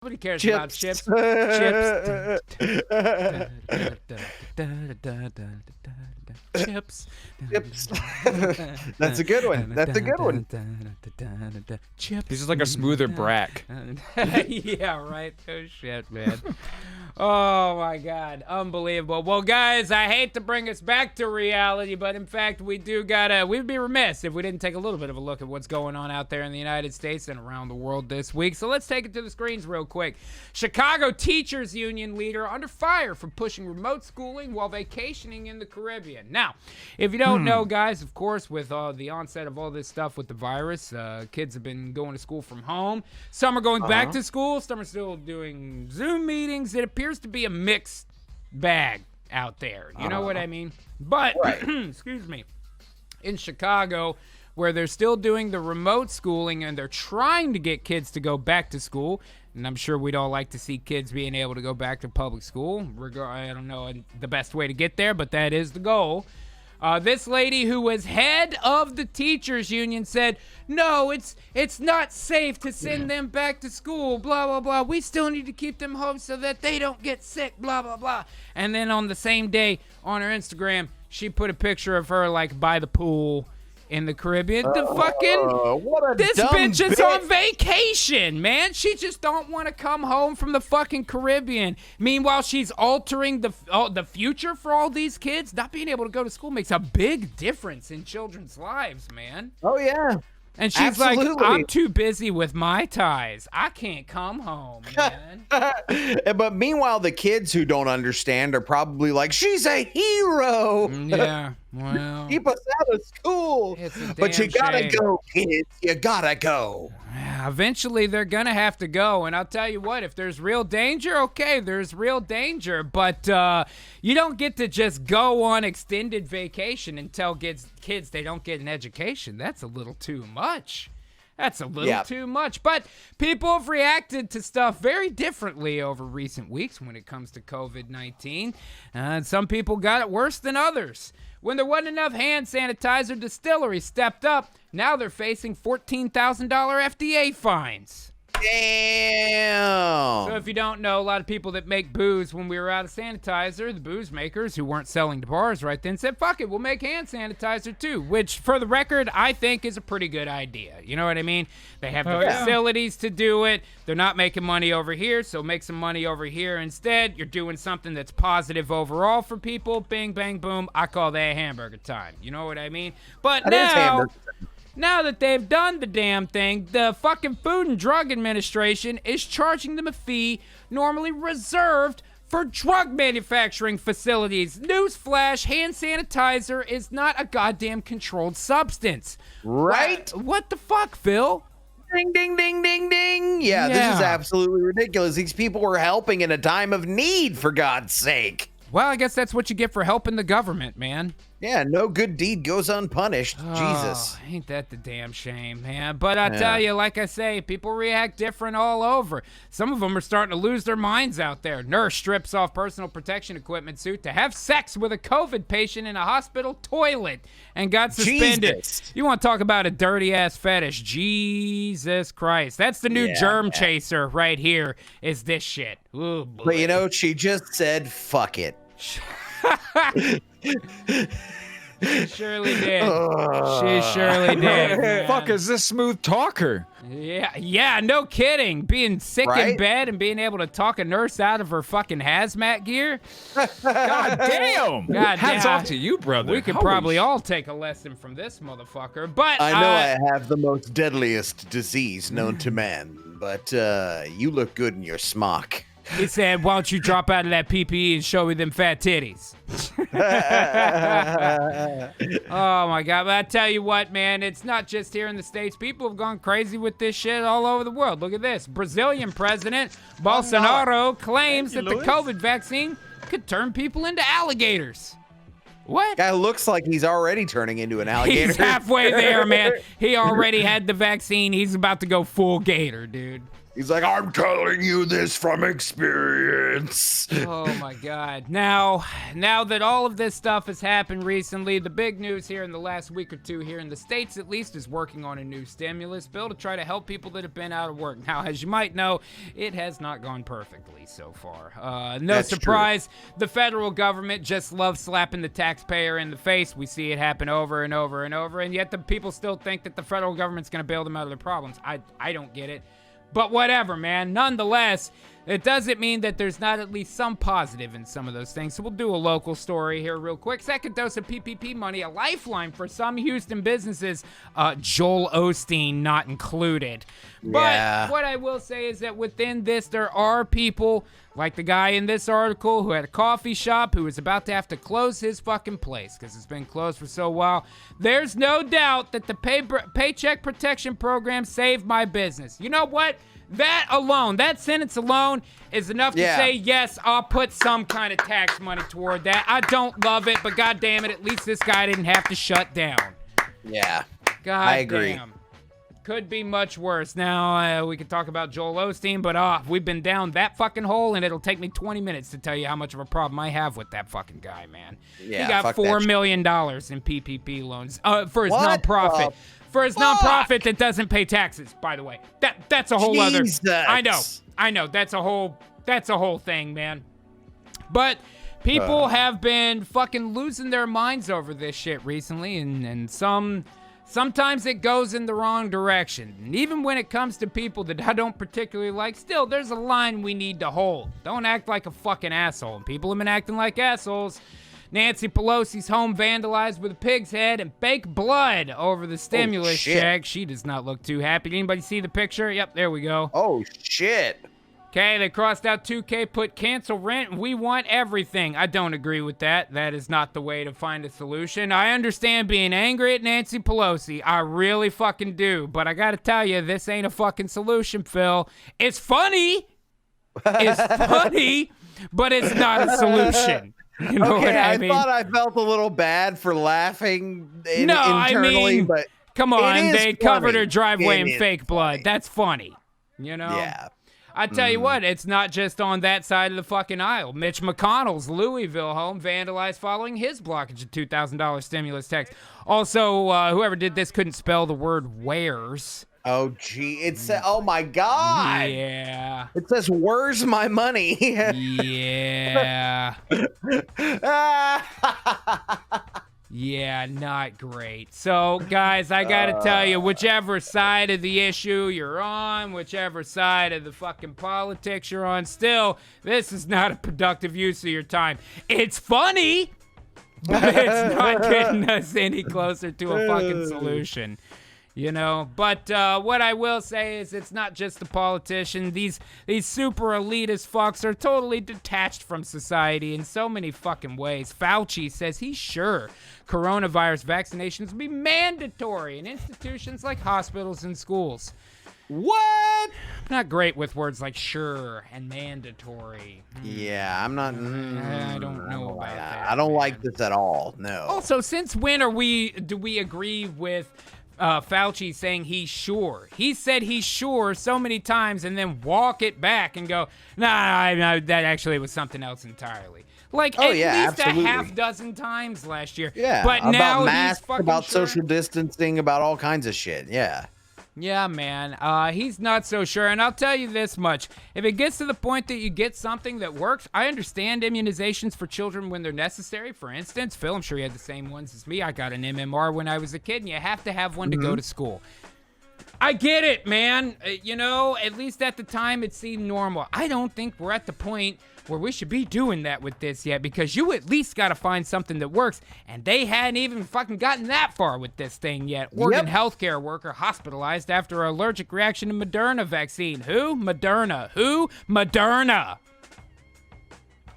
Nobody cares about chips. Chips. Chips. Chips. That's a good one. That's a good one. Chips. He's just like a smoother Brack. Yeah, right. Oh, shit, man. Oh, my God. Unbelievable. Well, guys, I hate to bring us back to reality, but in fact, we'd be remiss if we didn't take a little bit of a look at what's going on out there in the United States and around the world this week. So let's take it to the screens real quick. Chicago Teachers Union leader under fire for pushing remote schooling while vacationing in the Caribbean. Now, if you don't know, guys, of course, with the onset of all this stuff with the virus, kids have been going to school from home. Some are going back to school. Some are still doing Zoom meetings. It appears to be a mixed bag out there. You know what I mean? But, excuse me, in Chicago, where they're still doing the remote schooling and they're trying to get kids to go back to school, and I'm sure we'd all like to see kids being able to go back to public school. I don't know the best way to get there, but that is the goal. This lady who was head of the teachers union said, no, it's not safe to send them back to school, blah, blah, blah. We still need to keep them home so that they don't get sick, blah, blah, blah. And then on the same day on her Instagram, she put a picture of her like by the pool in the Caribbean. This bitch is on vacation, man. She just don't want to come home from the fucking Caribbean. Meanwhile, she's altering the future for all these kids. Not being able to go to school makes a big difference in children's lives, man. Oh, yeah. And she's like, I'm too busy with my ties. I can't come home, man. But meanwhile, the kids who don't understand are probably like, she's a hero. Yeah, well. Keep us out of school. But you gotta go, kids. You gotta go. Eventually, they're going to have to go. And I'll tell you what, if there's real danger, okay, there's real danger. But you don't get to just go on extended vacation and tell kids they don't get an education. That's a little too much. That's a little too much. But people have reacted to stuff very differently over recent weeks when it comes to COVID-19. And some people got it worse than others. When there wasn't enough hand sanitizer, distilleries stepped up. Now they're facing $14,000 FDA fines. Damn. So if you don't know, a lot of people that make booze, when we were out of sanitizer, the booze makers who weren't selling to bars right then said, fuck it, we'll make hand sanitizer too, which for the record, I think is a pretty good idea. You know what I mean? They have the facilities to do it. They're not making money over here, so make some money over here instead. You're doing something that's positive overall for people. Bing, bang, boom. I call that hamburger time. You know what I mean? But now that they've done the damn thing, the fucking Food and Drug Administration is charging them a fee normally reserved for drug manufacturing facilities. Newsflash, hand sanitizer is not a goddamn controlled substance. Right? What the fuck, Phil? Ding, ding, ding, ding, ding. Yeah, this is absolutely ridiculous. These people were helping in a time of need, for God's sake. Well, I guess that's what you get for helping the government, man. Yeah, no good deed goes unpunished. Jesus. Ain't that the damn shame, man? But I tell you, like I say, people react different all over. Some of them are starting to lose their minds out there. Nurse strips off personal protection equipment suit to have sex with a COVID patient in a hospital toilet and got suspended. Jesus. You want to talk about a dirty-ass fetish. Jesus Christ. That's the new germ chaser right here is this shit. Ooh, boy. But you know, she just said, fuck it. She surely did. She surely did. What the fuck is this smooth talker? Yeah, no kidding. Being sick in bed and being able to talk a nurse out of her fucking hazmat gear. God damn. Hats off to you, brother. We could probably all take a lesson from this motherfucker. But I know I have the most deadliest disease known to man, but you look good in your smock. He said, why don't you drop out of that PPE and show me them fat titties? Oh, my God. But I tell you what, man, it's not just here in the States. People have gone crazy with this shit all over the world. Look at this. Brazilian President Bolsonaro claims that the COVID vaccine could turn people into alligators. What? Guy looks like he's already turning into an alligator. He's halfway there, man. He already had the vaccine. He's about to go full gator, dude. He's like, I'm telling you this from experience. insurance. Oh my God. Now that all of this stuff has happened recently, the big news here in the last week or two here in the States at least is working on a new stimulus bill to try to help people that have been out of work. Now, as you might know, it has not gone perfectly so far. No That's surprise, the federal government just loves slapping the taxpayer in the face. We see it happen over and over and over, and yet the people still think that the federal government's going to bail them out of their problems. I don't get it. But whatever, man. Nonetheless, it doesn't mean that there's not at least some positive in some of those things. So we'll do a local story here real quick. Second dose of PPP money, a lifeline for some Houston businesses. Joel Osteen not included. Yeah. But what I will say is that within this, there are people like the guy in this article who had a coffee shop who was about to have to close his fucking place because it's been closed for so while. There's no doubt that the Paycheck Protection Program saved my business. You know what? That alone, that sentence alone is enough to say, yes, I'll put some kind of tax money toward that. I don't love it, but God damn it, at least this guy didn't have to shut down. Yeah, God I agree. Damn. Could be much worse. Now, we could talk about Joel Osteen, but we've been down that fucking hole, and it'll take me 20 minutes to tell you how much of a problem I have with that fucking guy, man. Yeah, he got $4 million in PPP loans for his What nonprofit. For his nonprofit that doesn't pay taxes, by the way. That's a whole other. I know. That's a whole thing, man. But people have been fucking losing their minds over this shit recently, and sometimes it goes in the wrong direction. And even when it comes to people that I don't particularly like, still, there's a line we need to hold. Don't act like a fucking asshole. And people have been acting like assholes. Nancy Pelosi's home vandalized with a pig's head and fake blood over the stimulus check. She does not look too happy. Did anybody see the picture? Yep, there we go. Oh, shit. Okay, they crossed out 2K, put cancel rent, and we want everything. I don't agree with that. That is not the way to find a solution. I understand being angry at Nancy Pelosi. I really fucking do. But I gotta tell you, this ain't a fucking solution, Phil. It's funny. It's funny, but it's not a solution. You know what I mean? I thought I felt a little bad for laughing internally, but come on, they covered her driveway in It is fake blood. funny. That's funny, you know? Yeah. I tell you what, it's not just on that side of the fucking aisle. Mitch McConnell's Louisville home vandalized following his blockage of $2,000 stimulus tax. Also, whoever did this couldn't spell the word wares. Oh, gee. It said, oh, my God. Yeah. It says, where's my money? Yeah. Yeah, not great. So, guys, I gotta tell you, whichever side of the issue you're on, whichever side of the fucking politics you're on, still, this is not a productive use of your time. It's funny, but it's not getting us any closer to a fucking solution. You know, but what I will say is it's not just the politician. These super elitist fucks are totally detached from society in so many fucking ways. Fauci says he's sure coronavirus vaccinations will be mandatory in institutions like hospitals and schools. What? Not great with words like sure and mandatory. Yeah, I'm not. I don't know about that. I don't man. like this at all. No. Also, since when do we agree with Fauci saying he's sure? He said he's sure so many times and then walk it back and go, nah, that actually was something else entirely. Like at least absolutely. a half dozen times last year. Yeah, but about now masks, he's fucking about sure. social distancing, about all kinds of shit. Yeah. Yeah, man. He's not so sure. And I'll tell you this much. If it gets to the point that you get something that works, I understand immunizations for children when they're necessary. For instance, Phil, I'm sure you had the same ones as me. I got an MMR when I was a kid, and you have to have one to go to school. I get it, man. You know, at least at the time it seemed normal. I don't think we're at the point where we should be doing that with this yet, because you at least got to find something that works, and they hadn't even fucking gotten that far with this thing yet. Oregon healthcare worker hospitalized after an allergic reaction to Moderna vaccine. Who? Moderna. Who? Moderna.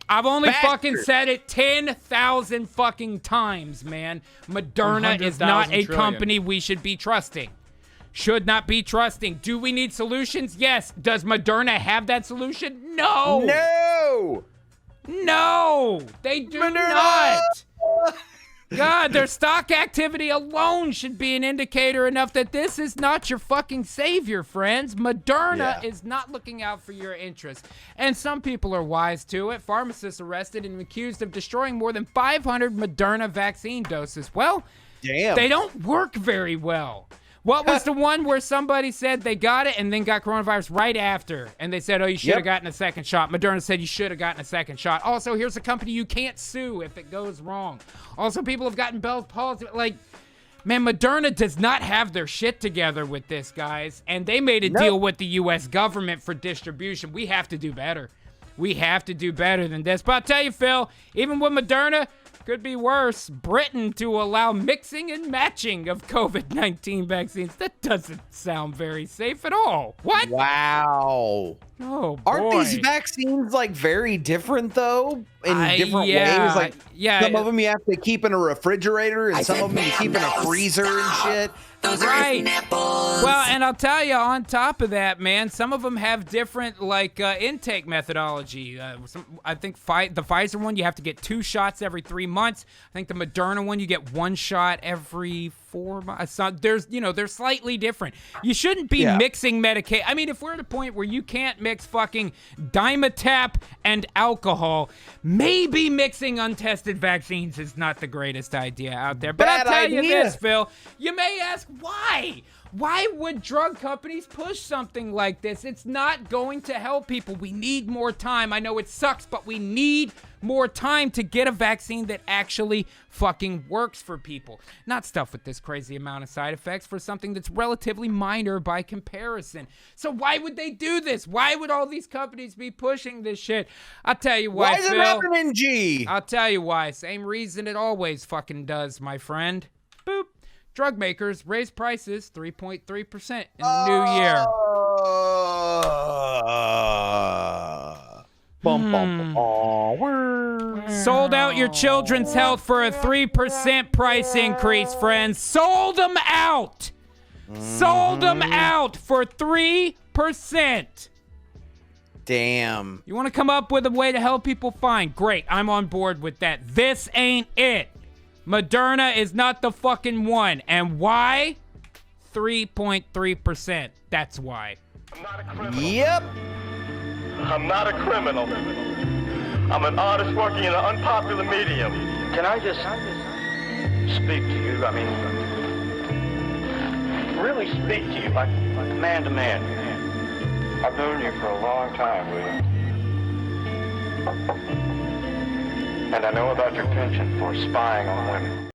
I've only fucking said it 10,000 fucking times, man. Moderna is not a company we should be trusting. Should not be trusting. Do we need solutions? Yes. Does Moderna have that solution? No. No. No. They do not. God, their stock activity alone should be an indicator enough that this is not your fucking savior, friends. Moderna is not looking out for your interests. And some people are wise to it. Pharmacists arrested and accused of destroying more than 500 Moderna vaccine doses. Well, damn, they don't work very well. What was the one where somebody said they got it and then got coronavirus right after? And they said, oh, you should have gotten a second shot. Moderna said you should have gotten a second shot. Also, here's a company you can't sue if it goes wrong. Also, people have gotten Bell's palsy. Like, man, Moderna does not have their shit together with this, guys. And they made a deal with the U.S. government for distribution. We have to do better. We have to do better than this. But I'll tell you, Phil, even with Moderna, could be worse. Britain to allow mixing and matching of COVID-19 vaccines. That doesn't sound very safe at all. What? Wow. Oh, boy. Aren't these vaccines like very different though? In different ways? Like some of them you have to keep in a refrigerator and some of them you keep in a freezer and shit. Those are nipples. Well, and I'll tell you, on top of that, man, some of them have different, like, intake methodology. I think the Pfizer one, you have to get 2 shots every 3 months. I think the Moderna one, you get 1 shot every 4 months. So they're slightly different. You shouldn't be mixing medication. I mean, if we're at a point where you can't mix fucking Dimetap and alcohol, maybe mixing untested vaccines is not the greatest idea out there. But I'll tell you this, Phil, you may ask, why? Why would drug companies push something like this? It's not going to help people. We need more time. I know it sucks, but we need more time to get a vaccine that actually fucking works for people. Not stuff with this crazy amount of side effects for something that's relatively minor by comparison. So why would they do this? Why would all these companies be pushing this shit? I'll tell you why, Phil. Why is it happening, G? I'll tell you why. Same reason it always fucking does, my friend. Boop. Drug makers raise prices 3.3% in the new year. Sold out your children's health for a 3% price increase, friends. Sold them out. Sold them out for 3%. Damn. You want to come up with a way to help people? Fine. Great. I'm on board with that. This ain't it. Moderna is not the fucking one. And why? 3.3%. That's why. I'm not a criminal. Yep. I'm not a criminal. I'm an artist working in an unpopular medium. Can I just speak to you? I mean, really speak to you like man to man. I've known you for a long time, William. And I know about your penchant for spying on women.